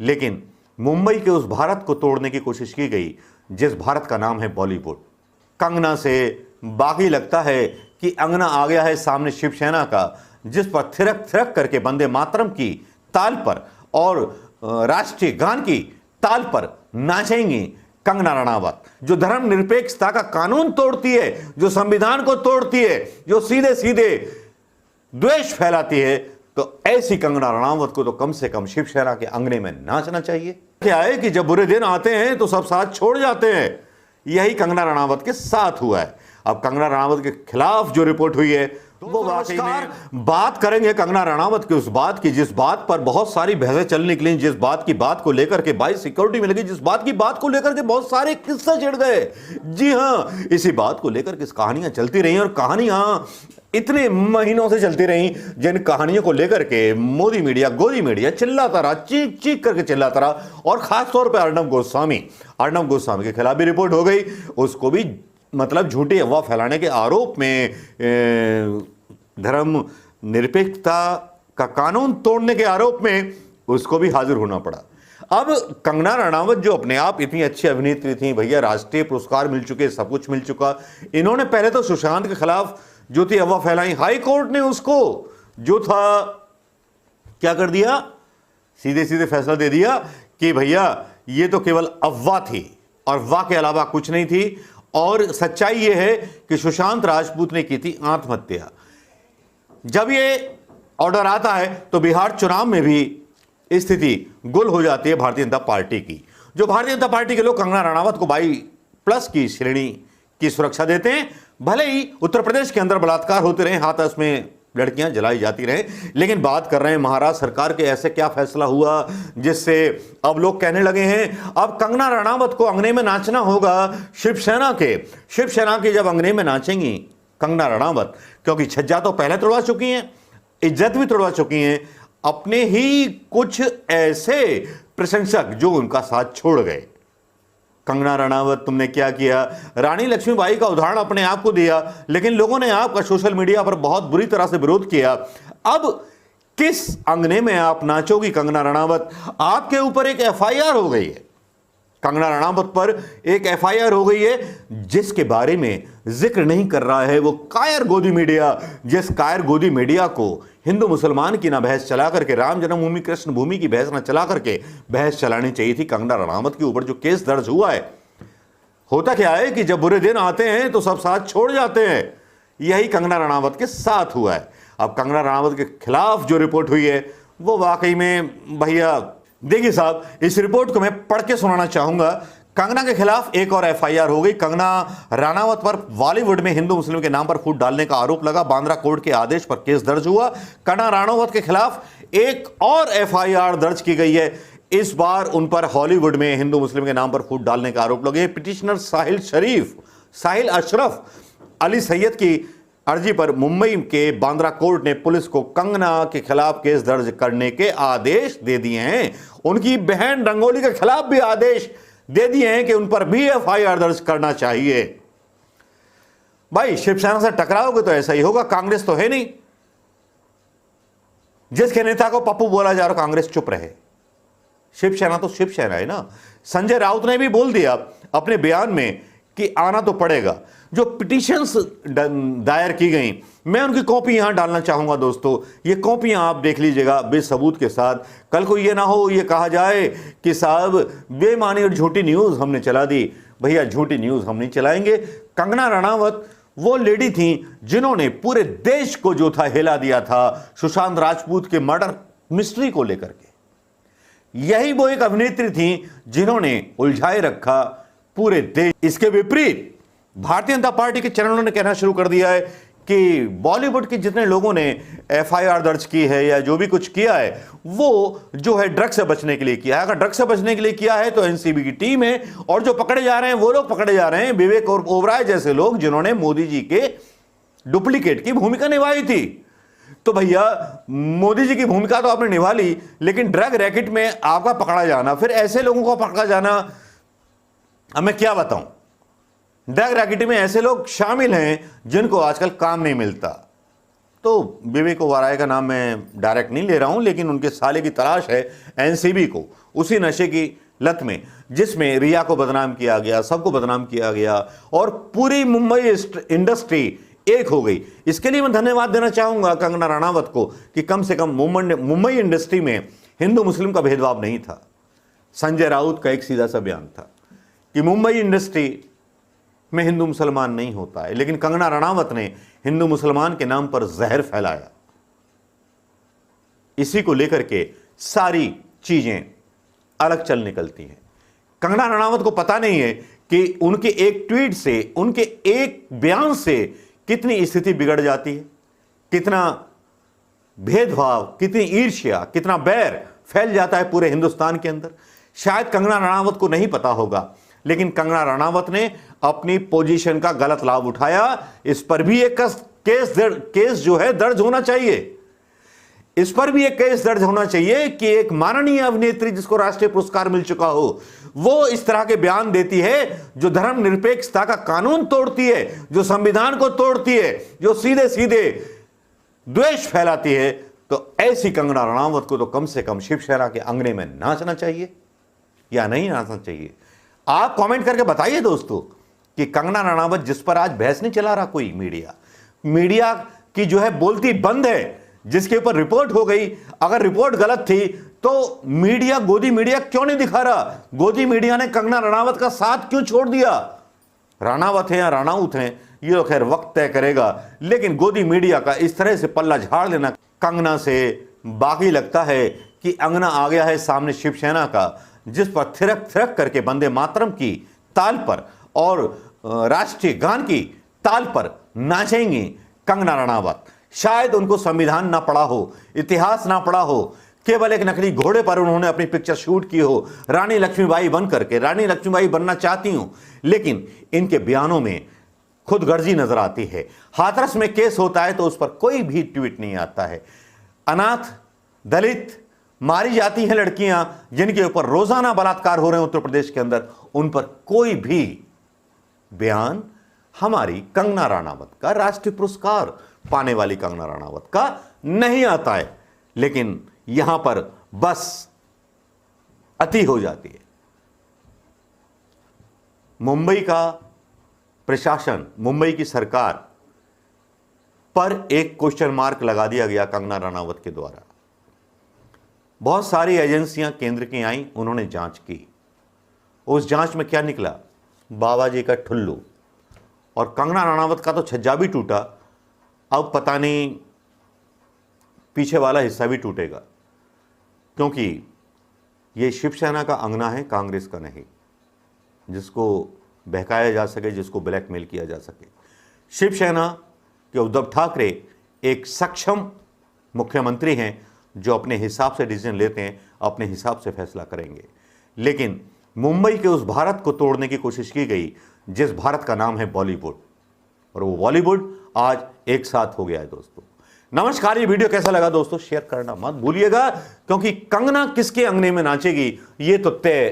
लेकिन मुंबई के उस भारत को तोड़ने की कोशिश की गई जिस भारत का नाम है बॉलीवुड। कंगना से बाकी लगता है कि अंगना आ गया है सामने शिवसेना का, जिस पर थिरक थिरक करके वंदे मातरम की ताल पर और राष्ट्रीय गान की ताल पर नाचेंगी कंगना रणावत, जो धर्मनिरपेक्षता का कानून तोड़ती है, जो संविधान को तोड़ती है, जो सीधे सीधे द्वेष फैलाती है। तो ऐसी कंगना रणावत को तो कम से कम शिवसेना के अंगने में नाचना चाहिए। क्या है कि जब बुरे दिन आते हैं तो सब साथ छोड़ जाते हैं। यही कंगना रणावत के साथ हुआ है। अब कंगना रणावत के खिलाफ जो रिपोर्ट हुई है वो वाकई में बात करेंगे कंगना रणावत की, उस बात की जिस बात पर बहुत सारी बहसें चलने निकली, जिस बात की बात को लेकर के बाई सिक्योरिटी मिल गई, जिस बात की बात को लेकर के बहुत सारे किस्से छिड़ गए। जी हां, इसी बात को लेकर के कहानियां चलती रही और कहानियां इतने महीनों से चलती रही, जिन कहानियों को लेकर के मोदी मीडिया, गोदी मीडिया चिल्लाता रहा, चीख चीख करके चिल्लाता रहा। और खासतौर पर अर्णब गोस्वामी के खिलाफ भी रिपोर्ट हो गई, उसको भी मतलब झूठी अफवाह फैलाने के आरोप में, धर्म निरपेक्षता का कानून तोड़ने के आरोप में उसको भी हाजिर होना पड़ा। अब कंगना रणावत जो अपने आप इतनी अच्छी अभिनेत्री थी, भैया राष्ट्रीय पुरस्कार मिल चुके, सब कुछ मिल चुका, इन्होंने पहले तो सुशांत के खिलाफ जो थी अफवाह फैलाई, हाई कोर्ट ने उसको जो था क्या कर दिया, सीधे सीधे फैसला दे दिया कि भैया ये तो केवल अफवाह थी और वाह के अलावा कुछ नहीं थी। और सच्चाई यह है कि सुशांत राजपूत ने की थी आत्महत्या। जब ये ऑर्डर आता है तो बिहार चुनाव में भी स्थिति गुल हो जाती है भारतीय जनता पार्टी की। जो भारतीय जनता पार्टी के लोग कंगना रणावत को 22+ की श्रेणी की सुरक्षा देते हैं, भले ही उत्तर प्रदेश के अंदर बलात्कार होते रहे, हाथरस में लड़कियां जलाई जाती रहे, लेकिन बात कर रहे हैं महाराष्ट्र सरकार के ऐसे क्या फैसला हुआ जिससे अब लोग कहने लगे हैं अब कंगना रणावत को अंगने में नाचना होगा शिवसेना के जब अंगने में नाचेंगी कंगना रणावत, क्योंकि छज्जा तो पहले तोड़वा चुकी हैं, इज्जत भी तोड़वा चुकी हैं, अपने ही कुछ ऐसे प्रशंसक जो उनका साथ छोड़ गए। कंगना रणावत तुमने क्या किया, रानी लक्ष्मीबाई का उदाहरण अपने आप को दिया, लेकिन लोगों ने आपका सोशल मीडिया पर बहुत बुरी तरह से विरोध किया। अब किस अंगने में आप नाचोगी कंगना रणावत? आपके ऊपर एक एफआईआर हो गई है, कंगना रणावत पर एक एफआईआर हो गई है, जिसके बारे में जिक्र नहीं कर रहा है वो कायर गोदी मीडिया। जिस कायर गोदी मीडिया को हिंदू मुसलमान की ना बहस चला करके, राम जन्मभूमि कृष्ण भूमि की बहस ना चला करके बहस चलानी चाहिए थी कंगना रणावत के ऊपर जो केस दर्ज हुआ है। होता क्या है कि जब बुरे दिन आते हैं तो सब साथ छोड़ जाते हैं। यही कंगना रणावत के साथ हुआ है। अब कंगना रणावत के खिलाफ जो रिपोर्ट हुई है वो वाकई में भैया देखिए साहब, इस रिपोर्ट को मैं पढ़ के सुनाना चाहूंगा। कंगना के खिलाफ एक और एफआईआर हो गई। कंगना रणावत पर बॉलीवुड में हिंदू मुस्लिम के नाम पर फूट डालने का आरोप लगा। बांद्रा कोर्ट के आदेश पर केस दर्ज हुआ। कंगना रणावत के खिलाफ एक और एफआईआर दर्ज की गई है। इस बार उन पर हॉलीवुड में हिंदू मुस्लिम के नाम पर फूट डालने का आरोप लगे। पिटिशनर साहिल अशरफ अली सैयद की अर्जी पर मुंबई के बांद्रा कोर्ट ने पुलिस को कंगना के खिलाफ केस दर्ज करने के आदेश दे दिए हैं। उनकी बहन रंगोली के खिलाफ भी आदेश दे दिए हैं कि उन पर भी एफआईआर दर्ज करना चाहिए। भाई शिवसेना से टकराओगे तो ऐसा ही होगा, कांग्रेस तो है नहीं। जिसके नेता को पप्पू बोला जा रहा, कांग्रेस चुप रहे। शिवसेना तो शिवसेना है ना। संजय राउत ने भी बोल दिया अपने बयान में कि आना तो पड़ेगा। जो पिटीशंस दायर की गई, मैं उनकी कॉपी यहां डालना चाहूंगा दोस्तों। ये कॉपियां आप देख लीजिएगा बेसबूत के साथ। कल को ये ना हो ये कहा जाए कि साहब बेमानी और झूठी न्यूज हमने चला दी। भैया झूठी न्यूज हम नहीं चलाएंगे। कंगना रणावत वो लेडी थी जिन्होंने पूरे देश को जो था हिला दिया था सुशांत राजपूत के मर्डर मिस्ट्री को लेकर के। यही वो एक अभिनेत्री थी जिन्होंने उलझाए रखा पूरे देश। इसके विपरीत भारतीय जनता पार्टी के चैनलों ने कहना शुरू कर दिया है कि बॉलीवुड के जितने लोगों ने एफआईआर दर्ज की है या जो भी कुछ किया है वो जो है ड्रग से बचने के लिए किया है। अगर ड्रग से बचने के लिए किया है तो एनसीबी की टीम है, और जो पकड़े जा रहे हैं वो लोग पकड़े जा रहे हैं विवेक और ओबराय जैसे लोग जिन्होंने मोदी जी के डुप्लीकेट की भूमिका निभाई थी। तो भैया मोदी जी की भूमिका तो आपने निभा ली, लेकिन ड्रग रैकेट में आपका पकड़ा जाना, फिर ऐसे लोगों का पकड़ा जाना, अब मैं क्या बताऊं। ड्रग रैकेट में ऐसे लोग शामिल हैं जिनको आजकल काम नहीं मिलता। तो विवेक ओबराय का नाम मैं डायरेक्ट नहीं ले रहा हूं, लेकिन उनके साले की तलाश है एनसीबी को, उसी नशे की लत में जिसमें रिया को बदनाम किया गया, सबको बदनाम किया गया और पूरी मुंबई इंडस्ट्री एक हो गई। इसके लिए मैं धन्यवाद देना चाहूंगा कंगना रनावत को कि कम से कम मुंबई इंडस्ट्री में हिंदू मुस्लिम का भेदभाव नहीं था। संजय राउत का एक सीधा सा बयान था कि मुंबई इंडस्ट्री में हिंदू मुसलमान नहीं होता है, लेकिन कंगना रनावत ने हिंदू मुसलमान के नाम पर जहर फैलाया। इसी को लेकर के सारी चीजें अलग चल निकलती हैं। कंगना रनावत को पता नहीं है कि उनके एक ट्वीट से, उनके एक बयान से कितनी स्थिति बिगड़ जाती है, कितना भेदभाव, कितनी ईर्ष्या, कितना बैर फैल जाता है पूरे हिंदुस्तान के अंदर। शायद कंगना रनावत को नहीं पता होगा, लेकिन कंगना रनावत ने अपनी पोजीशन का गलत लाभ उठाया। इस पर भी एक केस जो है दर्ज होना चाहिए। इस पर भी एक केस दर्ज होना चाहिए कि एक माननीय अभिनेत्री जिसको राष्ट्रीय पुरस्कार मिल चुका हो, वो इस तरह के बयान देती है जो धर्मनिरपेक्षता का कानून तोड़ती है, जो संविधान को तोड़ती है, जो सीधे सीधे द्वेष फैलाती है। तो ऐसी कंगना रनावत को तो कम से कम शिवसेना के अंगने में नाचना चाहिए या नहीं नाचना चाहिए। आप कमेंट करके बताइए दोस्तों कि कंगना रनावत जिस पर आज बहस नहीं चला रहा कोई मीडिया की जो है बोलती बंद है, जिसके ऊपर रिपोर्ट हो गई, अगर रिपोर्ट गलत थी तो गोदी मीडिया क्यों नहीं दिखा रहा? गोदी मीडिया ने कंगना रनावत का साथ क्यों छोड़ दिया? राणावत हैं या राणाउत हैं ये तो खैर वक्त तय करेगा, लेकिन गोदी मीडिया का इस तरह से पल्ला झाड़ लेना कंगना से बाकी लगता है कि अंगना आ गया है सामने शिवसेना का, जिस पर थिरक थिरक करके वंदे मातरम की ताल पर और राष्ट्रीय गान की ताल पर नाचेंगी कंगना रनावत। शायद उनको संविधान ना पढ़ा हो, इतिहास ना पढ़ा हो, केवल एक नकली घोड़े पर उन्होंने अपनी पिक्चर शूट की हो, रानी लक्ष्मीबाई बन करके, रानी लक्ष्मीबाई बनना चाहती हूं, लेकिन इनके बयानों में खुदगर्जी नजर आती है। हाथरस में केस होता है तो उस पर कोई भी ट्वीट नहीं आता है। अनाथ, दलित, मारी जाती हैं लड़कियां जिनके ऊपर रोजाना बलात्कार हो रहे हैं उत्तर प्रदेश के अंदर, उन पर कोई भी बयान हमारी कंगना रनावत का, राष्ट्रीय पुरस्कार पाने वाली कंगना रनावत का नहीं आता है। लेकिन यहां पर बस अति हो जाती है। मुंबई का प्रशासन, मुंबई की सरकार पर एक क्वेश्चन मार्क लगा दिया गया कंगना रनावत के द्वारा। बहुत सारी एजेंसियां केंद्र की आईं, उन्होंने जांच की। उस जांच में क्या निकला? बाबा जी का ठुल्लू। और कंगना रनावत का तो छज्जा भी टूटा, अब पता नहीं पीछे वाला हिस्सा भी टूटेगा, क्योंकि ये शिवसेना का अंगना है, कांग्रेस का नहीं, जिसको बहकाया जा सके, जिसको ब्लैकमेल किया जा सके। शिवसेना के उद्धव ठाकरे एक सक्षम मुख्यमंत्री हैं जो अपने हिसाब से डिसीजन लेते हैं, अपने हिसाब से फैसला करेंगे। लेकिन मुंबई के उस भारत को तोड़ने की कोशिश की गई जिस भारत का नाम है बॉलीवुड, और वो बॉलीवुड आज एक साथ हो गया है। दोस्तों नमस्कार, ये वीडियो कैसा लगा दोस्तों शेयर करना मत भूलिएगा, क्योंकि कंगना किसके अंगने में नाचेगी ये तो तय